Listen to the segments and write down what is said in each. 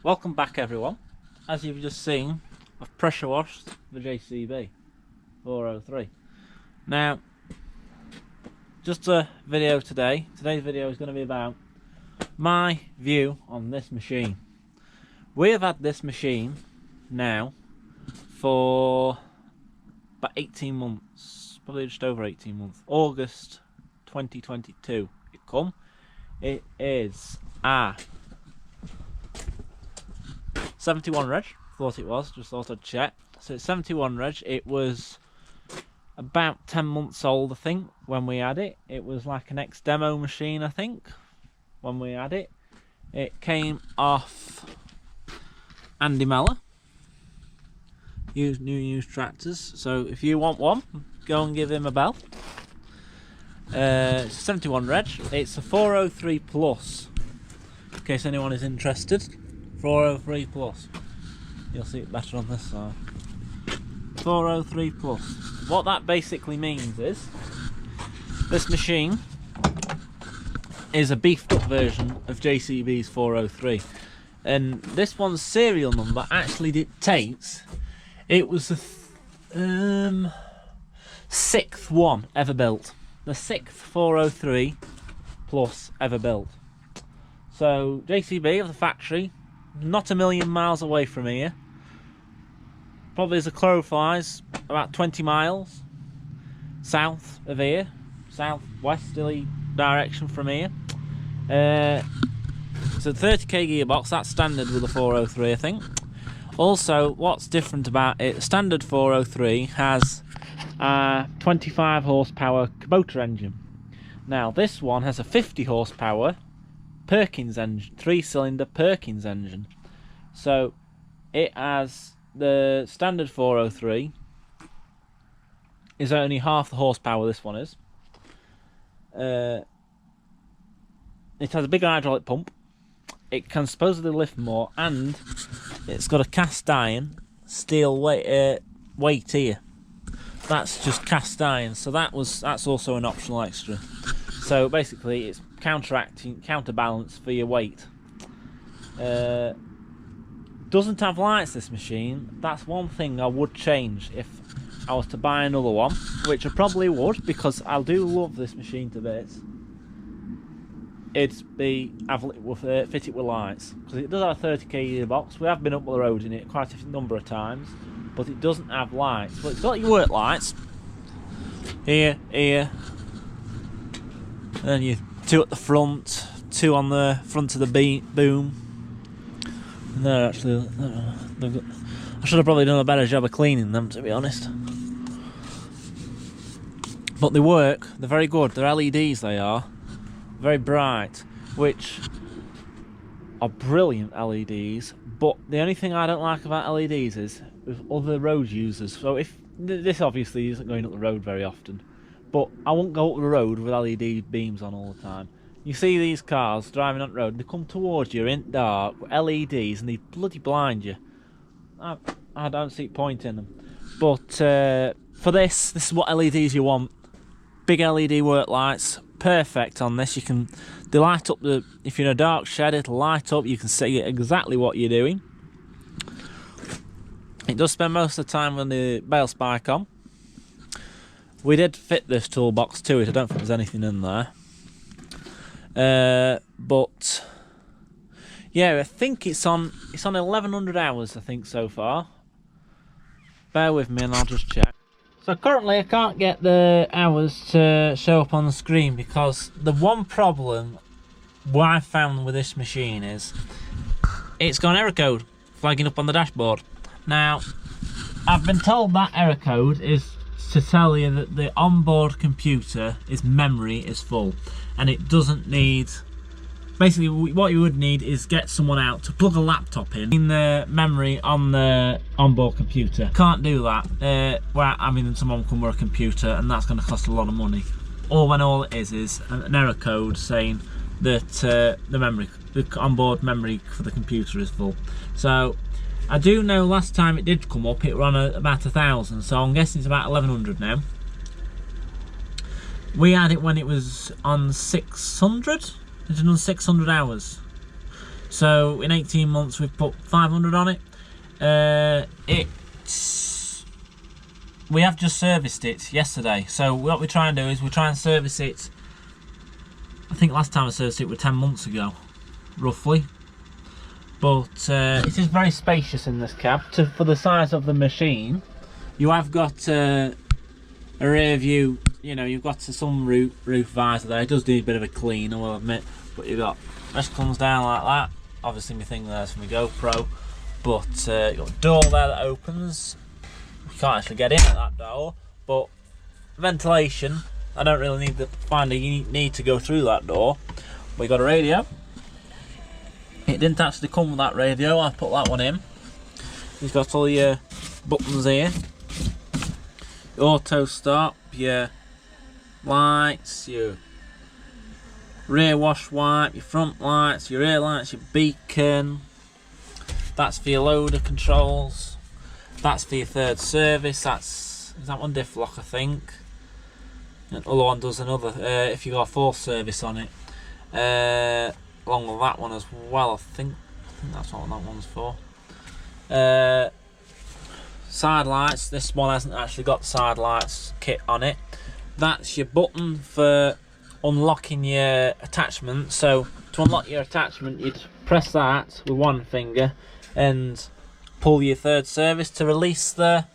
Welcome back everyone. As you've just seen, I've pressure washed the JCB 403. Now, just a video today. Today's video is going to be about my view on this machine. We have had this machine now for about 18 months, probably just over 18 months. August 2022 it come. It is a 71 reg, thought it was, just thought I'd check. So it's 71 reg. It was about 10 months old, I think, when we had it. It was like an ex-demo machine, I think, when we had it. It came off Andy Mellor, new used tractors. So if you want one, go and give him a bell. It's a 71 reg. It's a 403 plus, in case anyone is interested. 403 plus. You'll see it better on this side. 403 plus. What that basically means is this machine is a beefed up version of JCB's 403, and this one's serial number actually dictates it was the sixth one ever built, the sixth 403 plus ever built. So JCB of the factory, not a million miles away from here, probably as a crow flies, about 20 miles south of here, southwesterly direction from here. It's a 30k gearbox, that's standard with a 403, I think. Also, what's different about it, standard 403 has a 25 horsepower Kubota engine. Now this one has a 50 horsepower Perkins engine, 3-cylinder Perkins engine. So it has, the standard 403 is only half the horsepower this one is. It has a bigger hydraulic pump. It can supposedly lift more, and it's got a cast iron steel weight here. That's just cast iron, so that's also an optional extra. So basically it's counterbalance for your weight. Doesn't have lights, this machine. That's one thing I would change if I was to buy another one, which I probably would, because I do love this machine to bits. It'd be fit it with lights, because it does have a 30k gearbox. We have been up the road in it quite a number of times, but it doesn't have lights. But it's got your work lights here, and you two at the front, two on the front of the boom. And they're actually, I should have probably done a better job of cleaning them, to be honest. But they work, they're very good, they're LEDs, they are. Very bright, which are brilliant LEDs, but the only thing I don't like about LEDs is with other road users. So if this obviously isn't going up the road very often, but I won't go up the road with LED beams on all the time. You see these cars driving on the road, and they come towards you in dark with LEDs and they bloody blind you. I don't see point in them. But for this is what LEDs you want. Big LED work lights, perfect on this. They light up if you're in a dark shed, it'll light up, you can see exactly what you're doing. It does spend most of the time with the bale spike on. We did fit this toolbox to it, I don't think there's anything in there. But yeah, I think it's on 1100 hours, I think, so far. Bear with me and I'll just check. So currently I can't get the hours to show up on the screen, because the one problem what I found with this machine is it's got an error code flagging up on the dashboard. Now, I've been told that error code is to tell you that the onboard computer memory is full, and it doesn't need, basically what you would need is get someone out to plug a laptop in the memory on the onboard computer. Can't do that without having someone come with a computer, and that's going to cost a lot of money. All it is an error code saying that the onboard memory for the computer is full. So I do know last time it did come up, it ran about 1,000, so I'm guessing it's about 1,100 now. We had it when it was on 600. It's on 600 hours. So in 18 months we've put 500 on it. We have just serviced it yesterday. So what we try and do is we try and service it. I think last time I serviced it was 10 months ago, roughly. But it is very spacious in this cab for the size of the machine. You have got a rear view. You know, you've got some roof visor there. It does need a bit of a clean, I will admit. But you've got mesh comes down like that. Obviously, my thing there's from my GoPro. But you've got a door there that opens. You can't actually get in at that door. But ventilation, I don't really find a need to go through that door. We got a radio. It didn't actually come with that radio. I put that one in. You've got all your buttons here. Auto stop, your lights, your rear wash wipe, your front lights, your rear lights, your beacon. That's for your loader controls. That's for your third service. Is that one diff lock, I think. And the other one does another if you got a fourth service on it. Along with that one as well, I think that's what that one's for. Side lights, this one hasn't actually got the side lights kit on it. That's your button for unlocking your attachment. So to unlock your attachment, you'd press that with one finger and pull your third service to release the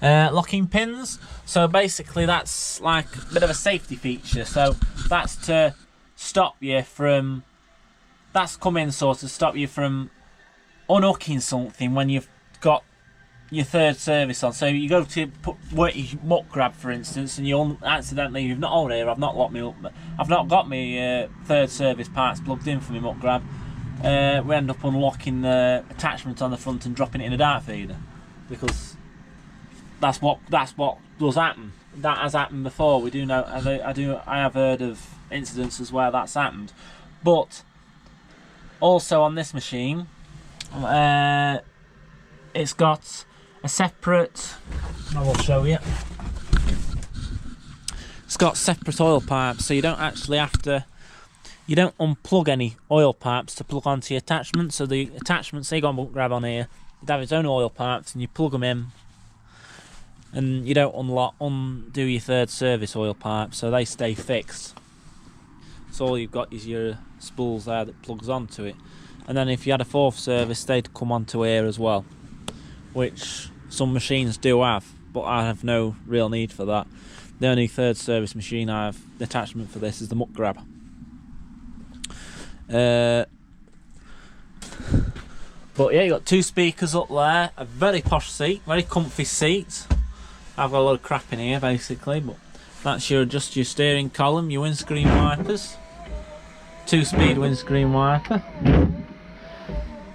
locking pins. So basically that's like a bit of a safety feature. So that's to stop you from, that's come in sort of stop you from unhooking something when you've got your third service on. So you go to work your muck grab, for instance, and you accidentally, you've not, oh here, I've not locked me up, I've not got my third service parts plugged in for my muck grab. We end up unlocking the attachment on the front and dropping it in a dart feeder, because that's what does happen. That has happened before. We do know. I have heard of incidences where that's happened, but also on this machine, it's got a separate. I will show you. It's got separate oil pipes, so you don't actually have to. You don't unplug any oil pipes to plug onto your attachment. So the attachment, say you got a muck grab on here, you'd have its own oil pipes, and you plug them in, and you don't undo your third service oil pipe, so they stay fixed. So all you've got is your spools there that plugs onto it, and then if you had a fourth service, they'd come onto here as well, which some machines do have, but I have no real need for that. The only third service machine I have, the attachment for this is the muck grab. But yeah, you got two speakers up there, a very posh seat, very comfy seat. I've got a lot of crap in here basically, but that's your steering column, your windscreen wipers, 2-speed windscreen wiper.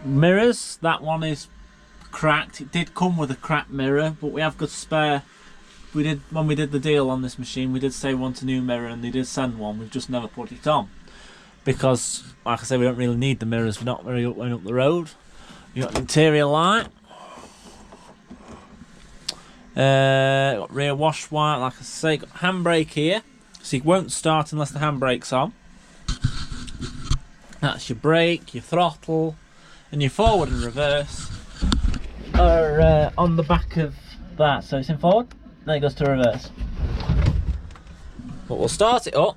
Mirrors, that one is cracked. It did come with a cracked mirror, but we have got a spare. When we did the deal on this machine, we did say we want a new mirror, and they did send one. We've just never put it on because, like I say, we don't really need the mirrors. We're not very up the road. You got an interior light. Got rear wash wire, like I say, got handbrake here, so it won't start unless the handbrake's on. That's your brake, your throttle, and your forward and reverse are on the back of that. So it's in forward, then it goes to reverse. But we'll start it up.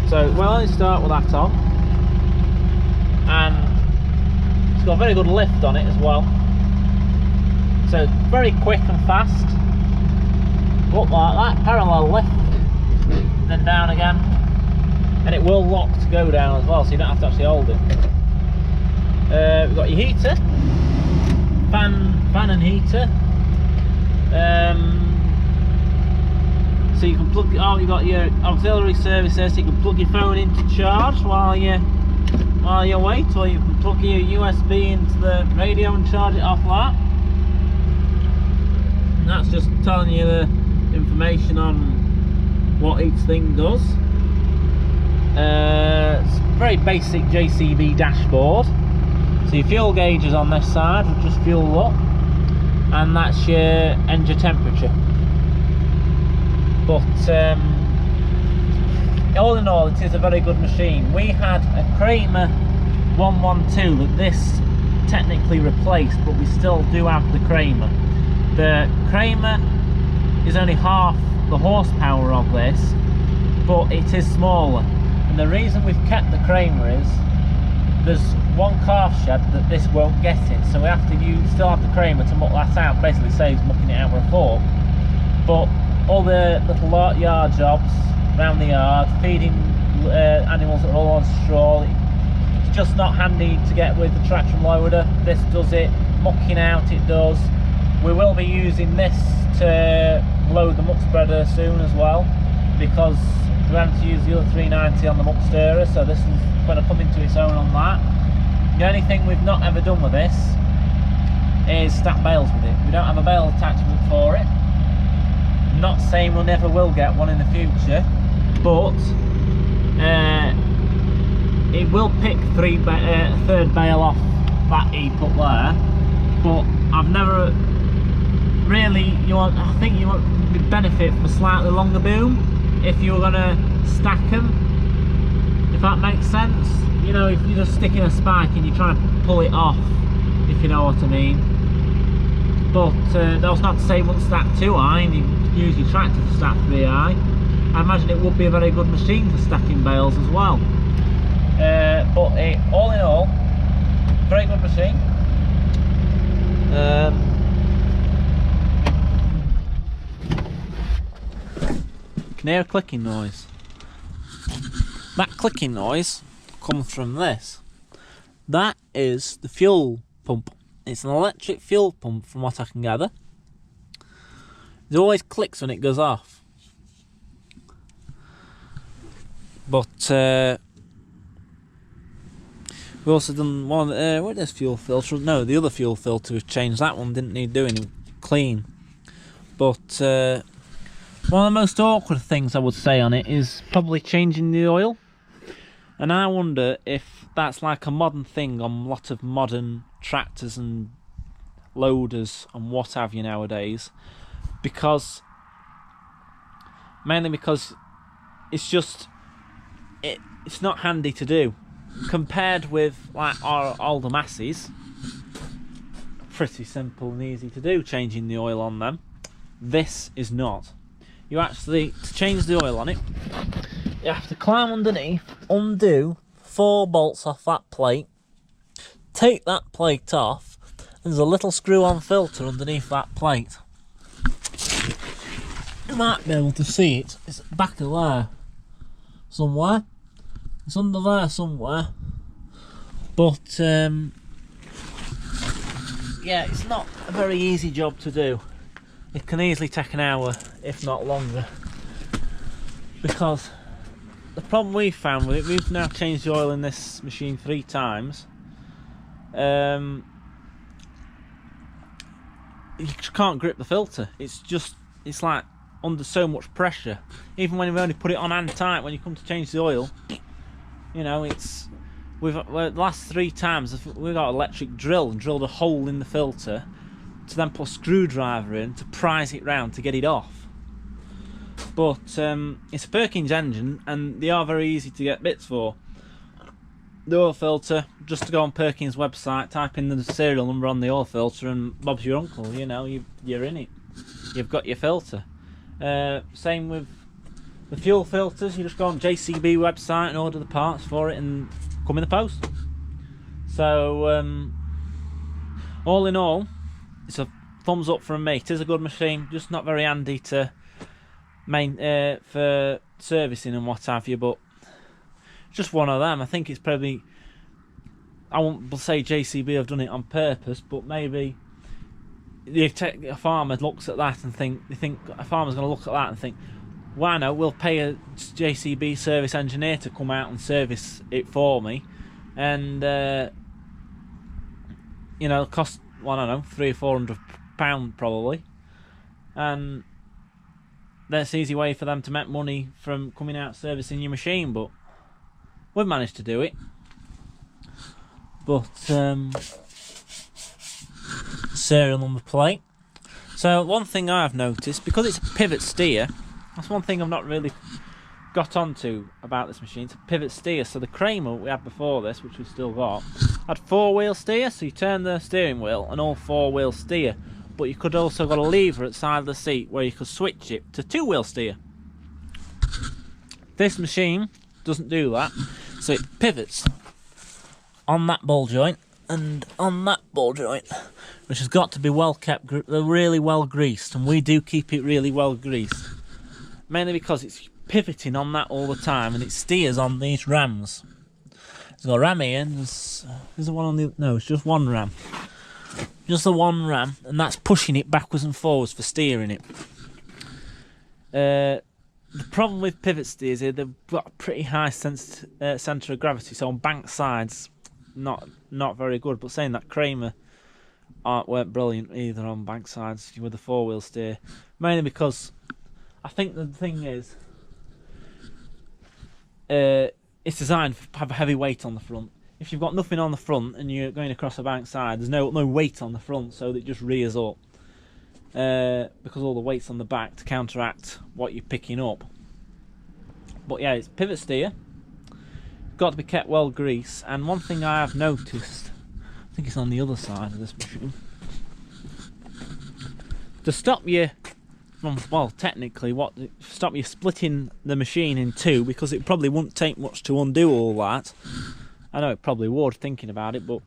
So we'll only start with that on, and it's got a very good lift on it as well. So very quick and fast. Up like that, parallel lift, then down again, and it will lock to go down as well, so you don't have to actually hold it. We've got your heater, fan and heater. So you can plug. Oh, you got your auxiliary service there, so you can plug your phone into charge while you wait, or you can plug your USB into the radio and charge it off that. And that's just telling you the information on what each thing does. It's a very basic JCB dashboard. So your fuel gauge is on this side, which just fuel up, and that's your engine temperature. But all in all, it is a very good machine. We had a Kramer 112 that this technically replaced, but we still do have the Kramer. The Kramer is only half the horsepower of this, but it is smaller. And the reason we've kept the Kramer is there's one calf shed that this won't get in, so we have to still have the Kramer to muck that out. Basically saves mucking it out with a fork. But all the little yard jobs around the yard, feeding animals that are all on straw, it's just not handy to get with the traction loader. This does it. Mucking out it does. We will be using this to load the muck spreader soon as well, because we're having to use the other 390 on the muck stirrer, so this is going to come into its own on that. The only thing we've not ever done with this is stack bales with it. We don't have a bale attachment for it. I'm not saying we'll never will get one in the future, but it will pick a third bale off that heap up there. But I've never really, I think you want the benefit from a slightly longer boom if you were going to stack them, if that makes sense. You know, if you're just sticking a spike and you're trying to pull it off, if you know what I mean. But that's not to say it wouldn't stack too high and you use your tractor to stack 3 high. I imagine it would be a very good machine for stacking bales as well. But all in all, very good machine. Can hear a clicking noise. That clicking noise comes from this. That is the fuel pump. It's an electric fuel pump from what I can gather. It always clicks when it goes off. But we also done one. Where does fuel filter? No, the other fuel filter was changed. That one didn't need doing, clean. But one of the most awkward things I would say on it is probably changing the oil. And I wonder if that's like a modern thing on a lot of modern tractors and loaders and what have you nowadays, mainly because it's not handy to do compared with like our older masses. Pretty simple and easy to do, changing the oil on them. This is not. You actually, to change the oil on it, you have to climb underneath, undo 4 bolts off that plate, take that plate off, and there's a little screw-on filter underneath that plate. You might be able to see it. It's back of there somewhere. It's under there somewhere. But yeah, it's not a very easy job to do. It can easily take an hour, if not longer. Because the problem we've found with it, we've now changed the oil in this machine 3 times. You just can't grip the filter. It's like under so much pressure. Even when you've only put it on hand tight, when you come to change the oil, you know, the last 3 times we've got an electric drill and drilled a hole in the filter to then put a screwdriver in to prise it round to get it off. But it's a Perkins engine and they are very easy to get bits for. The oil filter, just to go on Perkins website, type in the serial number on the oil filter and Bob's your uncle, you know, you're in it. You've got your filter. Same with the fuel filters, you just go on JCB website and order the parts for it and come in the post. So all in all, it's a thumbs up from me. It is a good machine, just not very handy to for servicing and what have you, but just one of them. I think it's probably, I won't say JCB have done it on purpose, but maybe a farmer looks at that and a farmer's going to look at that and think, why not, we'll pay a JCB service engineer to come out and service it for me, and you know, cost, well, I don't know, £300 or £400 probably, and that's an easy way for them to make money from coming out servicing your machine. But we've managed to do it. But serial number plate. So one thing I've noticed, because it's a pivot steer, that's one thing I've not really got onto about this machine, it's a pivot steer. So the Kramer we had before this, which we've still got, had 4-wheel steer, so you turn the steering wheel and all 4-wheel steer. But you could also got a lever at the side of the seat where you could switch it to 2-wheel steer. This machine doesn't do that, so it pivots on that ball joint and on that ball joint, which has got to be well kept, really well greased, and we do keep it really well greased, mainly because it's pivoting on that all the time and it steers on these rams. There's a ram here, and there's one on the, no, it's just one ram, just the one ram, and that's pushing it backwards and forwards for steering it. The problem with pivot steers is they've got a pretty high centre of gravity, so on bank sides not very good. But saying that, Kramer weren't brilliant either on bank sides with the 4-wheel steer, mainly because I think the thing is it's designed to have a heavy weight on the front. If you've got nothing on the front and you're going across a bank side, there's no weight on the front, so that it just rears up. Because all the weight's on the back to counteract what you're picking up. But yeah, it's pivot steer, got to be kept well greased. And one thing I have noticed, I think it's on the other side of this machine, to stop you from, well, technically, stop you splitting the machine in two, because it probably wouldn't take much to undo all that. I know it probably would, thinking about it, but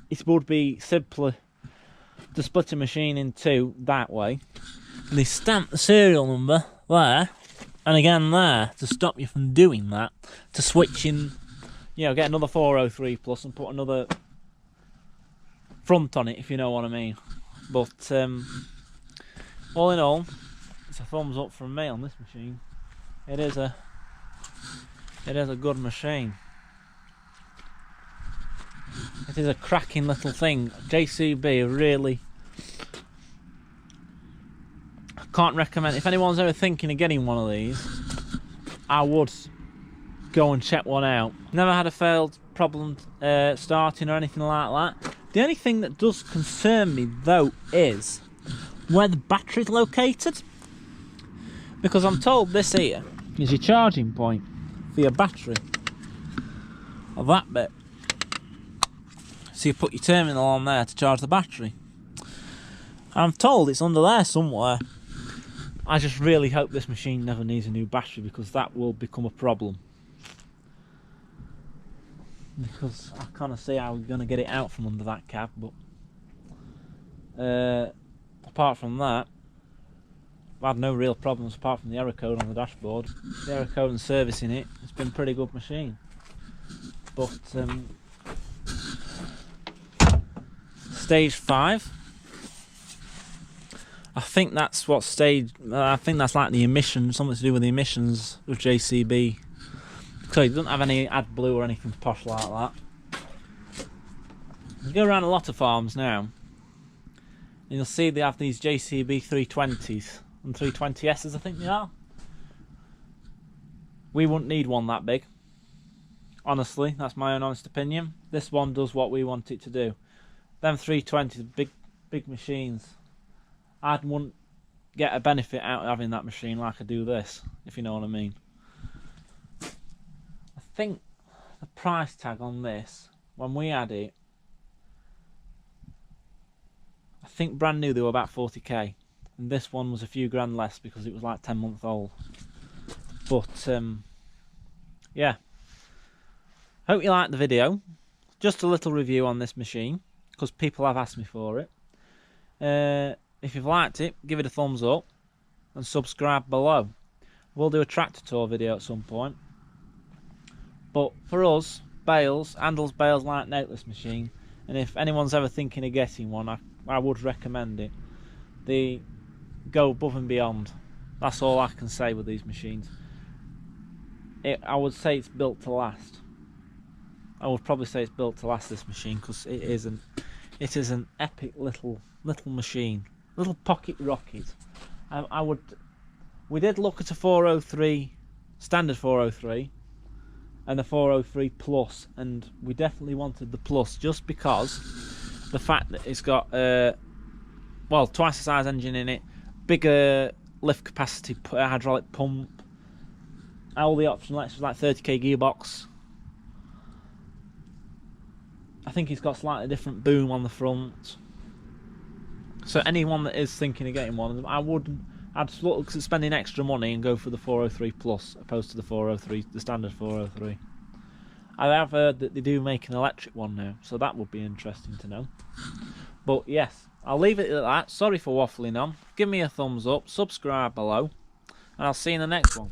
it would be simpler to split a machine in two that way. And they stamp the serial number there and again there to stop you from doing that, to switch in, you know, get another 403 plus and put another front on it, if you know what I mean. But all in all, it's a thumbs up from me on this machine. It is a good machine. It is a cracking little thing. JCB really, I can't recommend. If anyone's ever thinking of getting one of these, I would go and check one out. Never had a failed problem starting or anything like that. The only thing that does concern me though is where the battery's located, because I'm told this here is your charging point for your battery of that bit. So you put your terminal on there to charge the battery. I'm told it's under there somewhere. I just really hope this machine never needs a new battery, because that will become a problem. Because I kind of see how we're going to get it out from under that cab, but apart from that, I've had no real problems apart from the error code on the dashboard. The error code and servicing it, it's been a pretty good machine. But stage 5, I think that's what stage, I think that's like the emissions, something to do with the emissions of JCB. So it doesn't have any AdBlue or anything posh like that. You go around a lot of farms now, and you'll see they have these JCB 320s and 320Ss, I think they are. We wouldn't need one that big. Honestly, that's my own honest opinion. This one does what we want it to do. Them 320s, big machines. I wouldn't get a benefit out of having that machine like I do this, if you know what I mean. I think the price tag on this, when we had it, I think brand new they were about 40k, and this one was a few grand less because it was like 10 months old. But yeah, hope you liked the video. Just a little review on this machine, because people have asked me for it. If you've liked it, give it a thumbs up and subscribe below. We'll do a tractor tour video at some point. But for us, bales, handles bales like Nautilus machine, and if anyone's ever thinking of getting one, I would recommend it. They go above and beyond. That's all I can say with these machines. I would say it's built to last. I would probably say it's built to last, this machine, because it is an epic little machine, little pocket rocket. We did look at a 403, standard 403, and the 403 plus, and we definitely wanted the plus just because the fact that it's got well, twice the size engine in it, bigger lift capacity hydraulic pump, all the optional extras like 30k gearbox. I think he's got slightly different boom on the front. So anyone that is thinking of getting one of them, I'd look at spending extra money and go for the 403 Plus opposed to the 403, the standard 403. I have heard that they do make an electric one now, so that would be interesting to know. But yes, I'll leave it at that. Sorry for waffling on. Give me a thumbs up, subscribe below, and I'll see you in the next one.